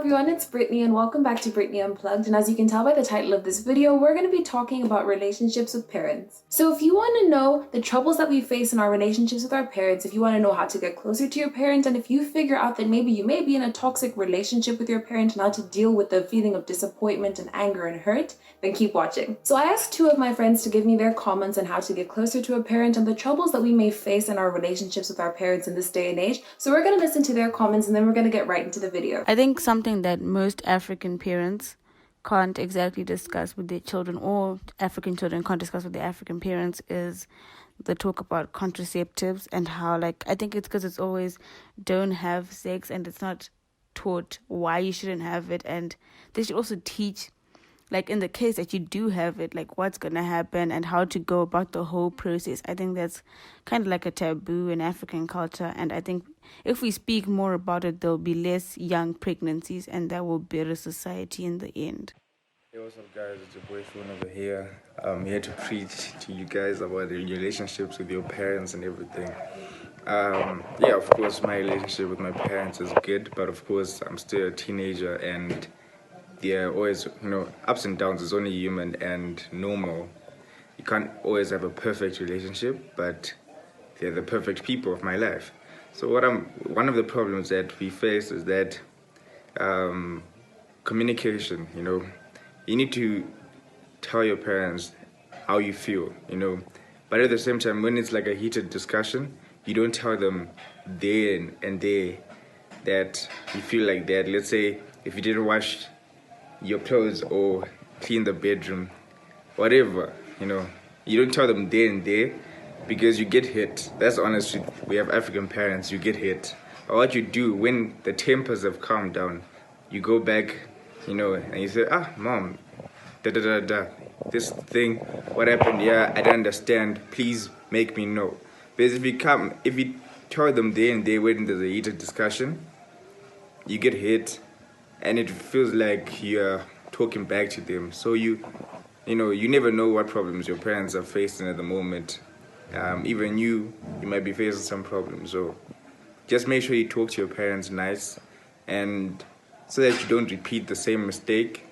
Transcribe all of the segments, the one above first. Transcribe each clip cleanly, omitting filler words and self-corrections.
everyone, it's Brittany and welcome back to Brittany Unplugged. And as you can tell by the title of this video, we're going to be talking about relationships with parents. So if you want to know the troubles that we face in our relationships with our parents, if you want to know how to get closer to your parent, and if you figure out that maybe you may be in a toxic relationship with your parent and how to deal with the feeling of disappointment and anger and hurt, then keep watching. So I asked two of my friends to give me their comments on how to get closer to a parent and the troubles that we may face in our relationships with our parents in this day and age. So we're going to listen to their comments and then we're going to get right into the video. I think something that most African parents can't exactly discuss with their children, or African children can't discuss with their African parents, is the talk about contraceptives and how, I think it's because it's always don't have sex and it's not taught why you shouldn't have it. And they should also teach, in the case that you do have it, what's going to happen and how to go about the whole process. I think that's kind of like a taboo in African culture. And I think if we speak more about it, there'll be less young pregnancies and that will better society in the end. Hey, what's up, guys? It's your boy Sean over here. I'm here to preach to you guys about the relationships with your parents and everything. Yeah, of course, my relationship with my parents is good, but of course, I'm still a teenager and there are always, ups and downs. It's only human and normal. You can't always have a perfect relationship, but they're the perfect people of my life. So one of the problems that we face is that communication, You need to tell your parents how you feel, But at the same time, when it's like a heated discussion, you don't tell them then and there that you feel like that. Let's say if you didn't wash your clothes or clean the bedroom, whatever, you don't tell them there and there because you get hit. That's honest. We have African parents, you get hit. Or what you do when the tempers have calmed down, you go back, and you say, mom, this thing, what happened? Yeah, I don't understand. Please make me know. Because if you tell them there and there when there's a heated discussion, you get hit. And it feels like you're talking back to them. So you never know what problems your parents are facing at the moment. Even you might be facing some problems. So just make sure you talk to your parents nice, and so that you don't repeat the same mistake.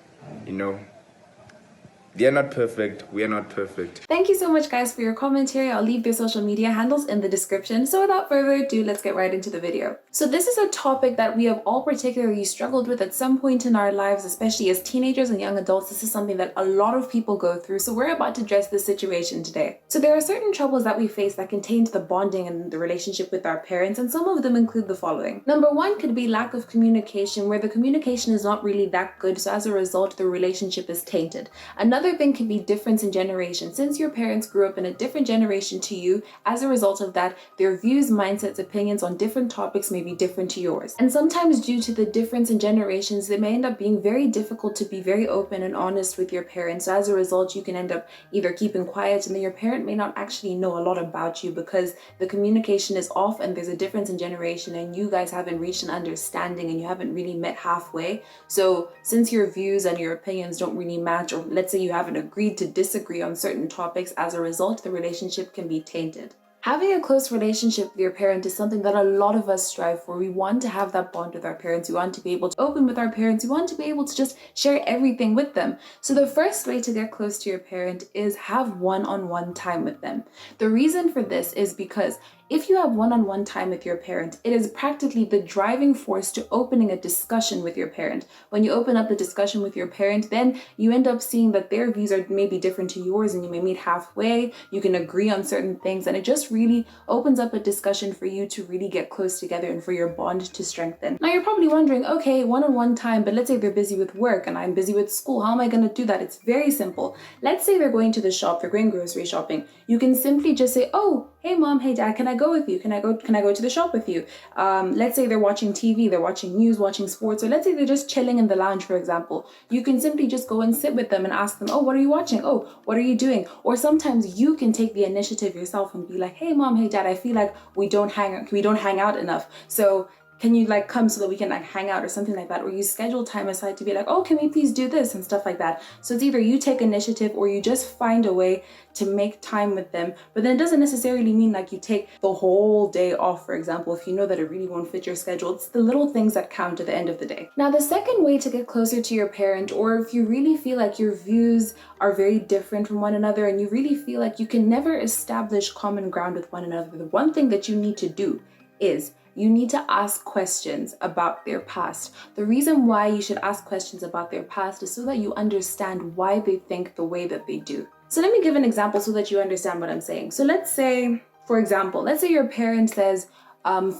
They are not perfect. We are not perfect. Thank you so much, guys, for your commentary. I'll leave their social media handles in the description. So without further ado, let's get right into the video. So this is a topic that we have all particularly struggled with at some point in our lives, especially as teenagers and young adults. This is something that a lot of people go through. So we're about to address this situation today. So there are certain troubles that we face that contain the bonding and the relationship with our parents, and some of them include the following. Number one could be lack of communication, where the communication is not really that good. So as a result, the relationship is tainted. Another thing can be difference in generation. Since your parents grew up in a different generation to you, as a result of that, their views, mindsets, opinions on different topics may be different to yours. And sometimes due to the difference in generations, it may end up being very difficult to be very open and honest with your parents. So as a result, you can end up either keeping quiet, and then your parent may not actually know a lot about you because the communication is off and there's a difference in generation and you guys haven't reached an understanding and you haven't really met halfway. So since your views and your opinions don't really match, or let's say you haven't agreed to disagree on certain topics, as a result, the relationship can be tainted. Having a close relationship with your parent is something that a lot of us strive for. We want to have that bond with our parents. We want to be able to open with our parents. We want to be able to just share everything with them. So the first way to get close to your parent is have one-on-one time with them. The reason for this is because if you have one-on-one time with your parent, it is practically the driving force to opening a discussion with your parent. When you open up a discussion with your parent, then you end up seeing that their views are maybe different to yours and you may meet halfway. You can agree on certain things, and it just really opens up a discussion for you to really get close together and for your bond to strengthen. Now you're probably wondering, okay, one-on-one time, but let's say they're busy with work and I'm busy with school. How am I going to do that? It's very simple. Let's say they're going to the shop, they're going grocery shopping. You can simply just say, oh, hey mom, hey dad, can I go with you? Can I go to the shop with you? Let's say they're watching TV, they're watching news, watching sports, or let's say they're just chilling in the lounge, for example. You can simply just go and sit with them and ask them, oh, what are you watching? Oh, what are you doing? Or sometimes you can take the initiative yourself and be like, hey mom, hey dad, I feel like we don't hang out enough. So can you like come so that we can like hang out or something like that, or you schedule time aside to be like, oh, can we please do this and stuff like that. So it's either you take initiative or you just find a way to make time with them. But then it doesn't necessarily mean like you take the whole day off, for example, if you know that it really won't fit your schedule. It's the little things that count at the end of the day. Now, the second way to get closer to your parent, or if you really feel like your views are very different from one another and you really feel like you can never establish common ground with one another, the one thing that you need to do is you need to ask questions about their past. The reason why you should ask questions about their past is so that you understand why they think the way that they do. So let me give an example so that you understand what I'm saying. So let's say, for example, let's say your parent says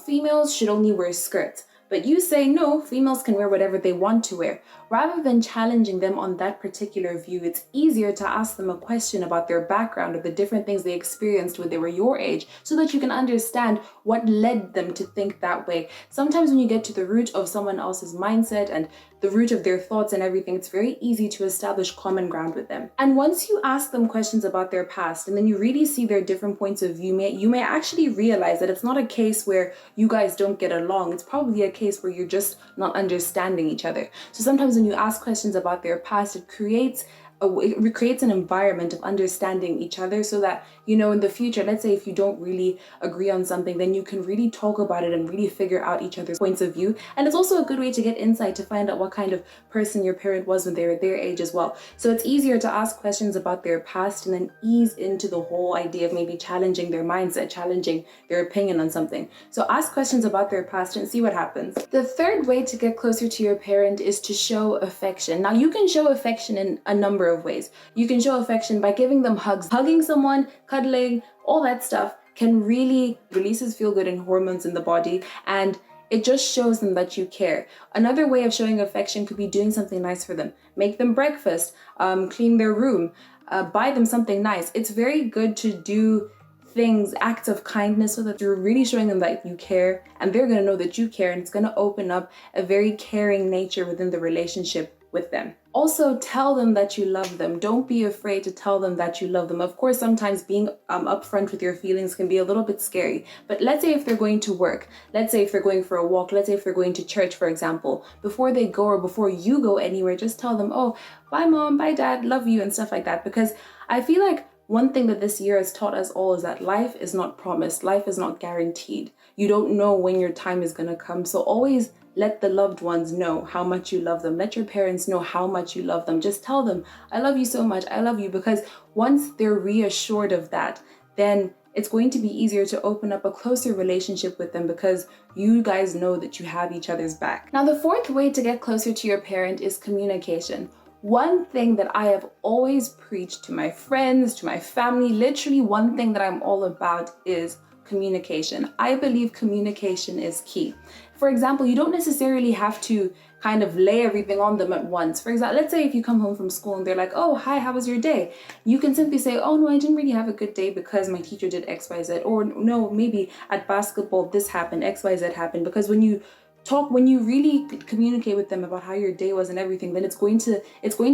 females should only wear skirts, but you say no, females can wear whatever they want to wear. Rather than challenging them on that particular view, it's easier to ask them a question about their background or the different things they experienced when they were your age, so that you can understand what led them to think that way. Sometimes when you get to the root of someone else's mindset and the root of their thoughts and everything, it's very easy to establish common ground with them. And once you ask them questions about their past and then you really see their different points of view, you may actually realize that it's not a case where you guys don't get along. It's probably a case where you're just not understanding each other. So sometimes when you ask questions about their past, it creates an environment of understanding each other, so that, you know, in the future, let's say if you don't really agree on something, then you can really talk about it and really figure out each other's points of view. And it's also a good way to get insight to find out what kind of person your parent was when they were their age as well. So it's easier to ask questions about their past and then ease into the whole idea of maybe challenging their mindset, challenging their opinion on something. So ask questions about their past and see what happens. The third way to get closer to your parent is to show affection. Now, you can show affection in a number of ways. You can show affection by giving them hugs. Hugging someone, cuddling, all that stuff can really releases feel-good and hormones in the body, and it just shows them that you care. Another way of showing affection could be doing something nice for them. Make them breakfast, clean their room, buy them something nice. It's very good to do things, acts of kindness, so that you're really showing them that you care, and they're going to know that you care, and it's going to open up a very caring nature within the relationship with them. Also, tell them that you love them. Don't be afraid to tell them that you love them. Of course, sometimes being upfront with your feelings can be a little bit scary, but let's say if they're going to work, let's say if they're going for a walk, let's say if they're going to church, for example, before they go or before you go anywhere, just tell them, oh, bye mom, bye dad, love you, and stuff like that. Because I feel like one thing that this year has taught us all is that life is not promised. Life is not guaranteed. You don't know when your time is going to come. So always let the loved ones know how much you love them. Let your parents know how much you love them. Just tell them, I love you so much. I love you. Because once they're reassured of that, then it's going to be easier to open up a closer relationship with them, because you guys know that you have each other's back. Now, the fourth way to get closer to your parent is communication. One thing that I have always preached to my friends, to my family, literally one thing that I'm all about is communication. I believe communication is key. For example, you don't necessarily have to kind of lay everything on them at once. For example, let's say if you come home from school and they're like, oh, hi, how was your day? You can simply say, oh, no, I didn't really have a good day because my teacher did X, Y, Z. Or no, maybe at basketball, this happened, X, Y, Z happened. Because when you really communicate with them about how your day was and everything, then it's going to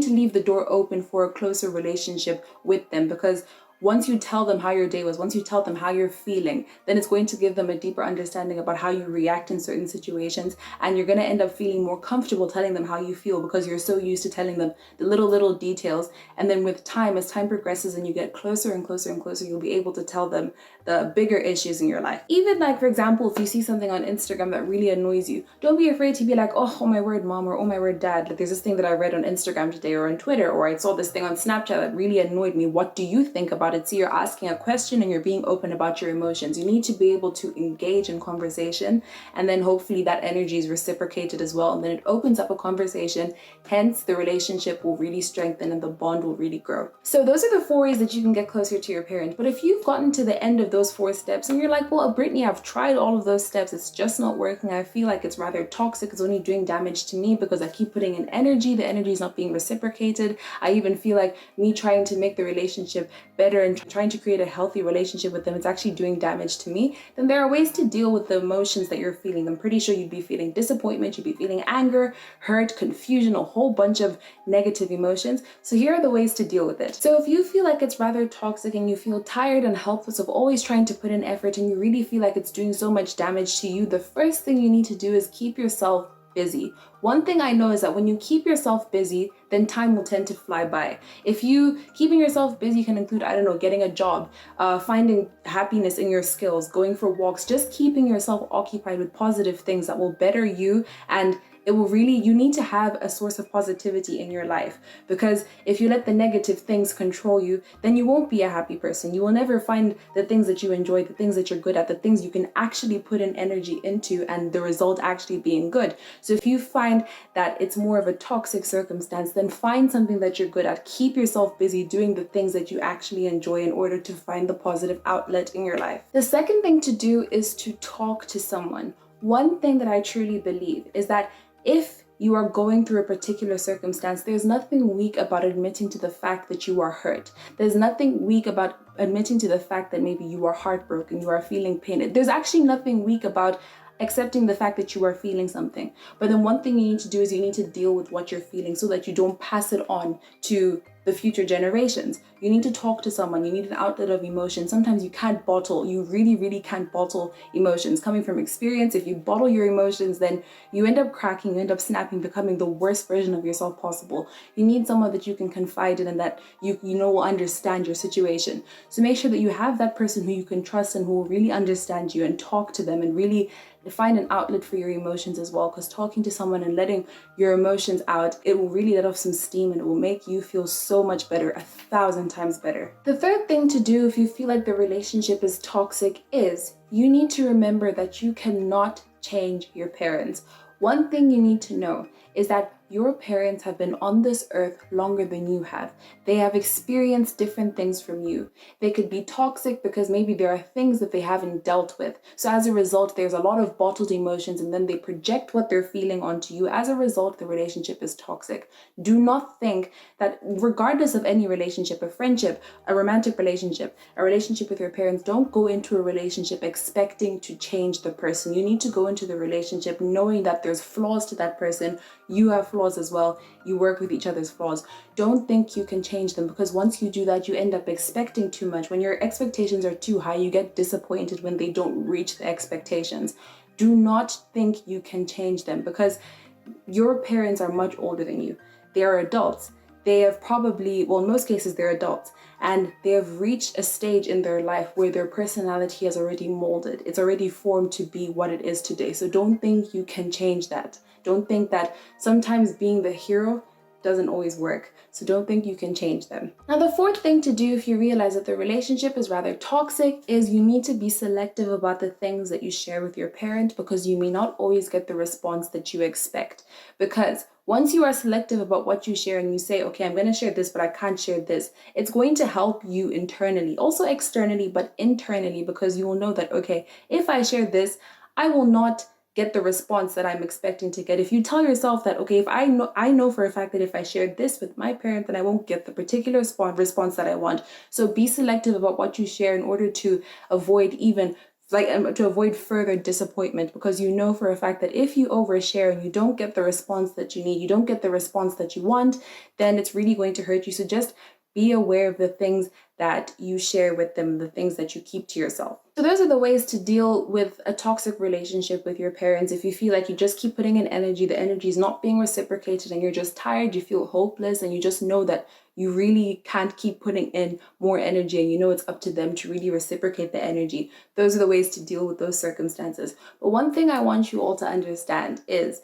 leave the door open for a closer relationship with them. Because once you tell them how your day was, once you tell them how you're feeling, then it's going to give them a deeper understanding about how you react in certain situations, and you're going to end up feeling more comfortable telling them how you feel because you're so used to telling them the little details. And then with time, as time progresses and you get closer and closer and closer, you'll be able to tell them the bigger issues in your life. Even like, for example, if you see something on Instagram that really annoys you, don't be afraid to be like, oh my word, mom, or oh my word, dad, like there's this thing that I read on Instagram today or on Twitter, or I saw this thing on Snapchat that really annoyed me. What do you think about it? So you're asking a question and you're being open about your emotions. You need to be able to engage in conversation, and then hopefully that energy is reciprocated as well, and then it opens up a conversation. Hence, the relationship will really strengthen and the bond will really grow. So those are the 4 ways that you can get closer to your parent. But if you've gotten to the end of those 4 steps and you're like, well, Brittany, I've tried all of those steps, it's just not working. I feel like it's rather toxic. It's only doing damage to me because I keep putting in energy. The energy is not being reciprocated. I even feel like me trying to make the relationship better better and trying to create a healthy relationship with them, it's actually doing damage to me, then there are ways to deal with the emotions that you're feeling. I'm pretty sure you'd be feeling disappointment, you'd be feeling anger, hurt, confusion, a whole bunch of negative emotions. So here are the ways to deal with it. So if you feel like it's rather toxic and you feel tired and helpless of always trying to put in effort and you really feel like it's doing so much damage to you, the first thing you need to do is keep yourself busy. One thing I know is that when you keep yourself busy, then time will tend to fly by. If you keeping yourself busy can include, I don't know, getting a job, finding happiness in your skills, going for walks, just keeping yourself occupied with positive things that will better you, and it will really, you need to have a source of positivity in your life, because if you let the negative things control you, then you won't be a happy person. You will never find the things that you enjoy, the things that you're good at, the things you can actually put in energy into, and the result actually being good. So if you find that it's more of a toxic circumstance, then find something that you're good at. Keep yourself busy doing the things that you actually enjoy in order to find the positive outlet in your life. The second thing to do is to talk to someone. One thing that I truly believe is that if you are going through a particular circumstance, there's nothing weak about admitting to the fact that you are hurt. There's nothing weak about admitting to the fact that maybe you are heartbroken, you are feeling pain. There's actually nothing weak about accepting the fact that you are feeling something. But then one thing you need to do is you need to deal with what you're feeling so that you don't pass it on to the future generations. You need to talk to someone. You need an outlet of emotion. Sometimes you can't bottle. You really, really can't bottle emotions. Coming from experience, if you bottle your emotions, then you end up cracking, you end up snapping, becoming the worst version of yourself possible. You need someone that you can confide in and that you know will understand your situation. So make sure that you have that person who you can trust and who will really understand you, and talk to them and really find an outlet for your emotions as well, because talking to someone and letting your emotions out, it will really let off some steam and it will make you feel so much better, 1,000 times better. The third thing to do if you feel like the relationship is toxic is you need to remember that you cannot change your parents. One thing you need to know is that your parents have been on this earth longer than you have. They have experienced different things from you. They could be toxic because maybe there are things that they haven't dealt with. So as a result, there's a lot of bottled emotions, and then they project what they're feeling onto you. As a result, the relationship is toxic. Do not think that regardless of any relationship, a friendship, a romantic relationship, a relationship with your parents, don't go into a relationship expecting to change the person. You need to go into the relationship knowing that there's flaws to that person. You have flaws as well. You work with each other's flaws. Don't think you can change them, because once you do that, you end up expecting too much. When your expectations are too high, you get disappointed when they don't reach the expectations. Do not think you can change them, because your parents are much older than you. They are adults. They have probably, well, in most cases, they're adults, and they have reached a stage in their life where their personality has already molded. It's already formed to be what it is today. So don't think you can change that. Don't think that sometimes being the hero doesn't always work. So don't think you can change them. Now, the fourth thing to do if you realize that the relationship is rather toxic is you need to be selective about the things that you share with your parent, because you may not always get the response that you expect. Because once you are selective about what you share and you say, okay, I'm going to share this, but I can't share this, it's going to help you internally, also externally, but internally, because you will know that, okay, if I share this, I will not get the response that I'm expecting to get. If you tell yourself that, okay, if I know for a fact that if I share this with my parent, then I won't get the particular response that I want. So be selective about what you share in order to avoid to avoid further disappointment, because you know for a fact that if you overshare and you don't get the response that you need, you don't get the response that you want, then it's really going to hurt you. So just be aware of the things that you share with them, the things that you keep to yourself. So those are the ways to deal with a toxic relationship with your parents. If you feel like you just keep putting in energy, the energy is not being reciprocated, and you're just tired, you feel hopeless, and you just know that you really can't keep putting in more energy, and you know it's up to them to really reciprocate the energy. Those are the ways to deal with those circumstances. But one thing I want you all to understand is,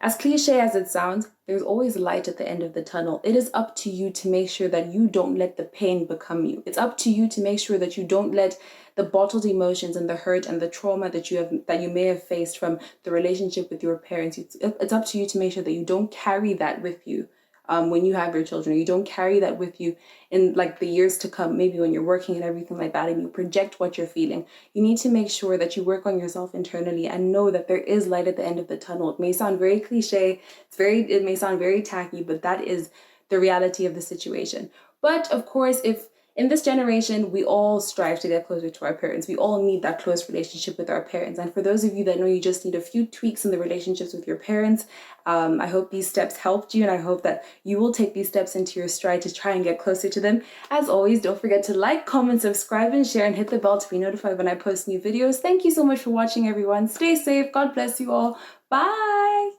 as cliche as it sounds, there's always light at the end of the tunnel. It is up to you to make sure that you don't let the pain become you. It's up to you to make sure that you don't let the bottled emotions and the hurt and the trauma that you may have faced from the relationship with your parents. It's up to you to make sure that you don't carry that with you. When you have your children, you don't carry that with you in like the years to come, maybe when you're working and everything like that, and you project what you're feeling. You need to make sure that you work on yourself internally and know that there is light at the end of the tunnel. It may sound very cliche, it may sound very tacky, but that is the reality of the situation. But of course, if In this generation, we all strive to get closer to our parents. We all need that close relationship with our parents. And for those of you that know you just need a few tweaks in the relationships with your parents, I hope these steps helped you, and I hope that you will take these steps into your stride to try and get closer to them. As always, don't forget to like, comment, subscribe, and share, and hit the bell to be notified when I post new videos. Thank you so much for watching, everyone. Stay safe. God bless you all. Bye.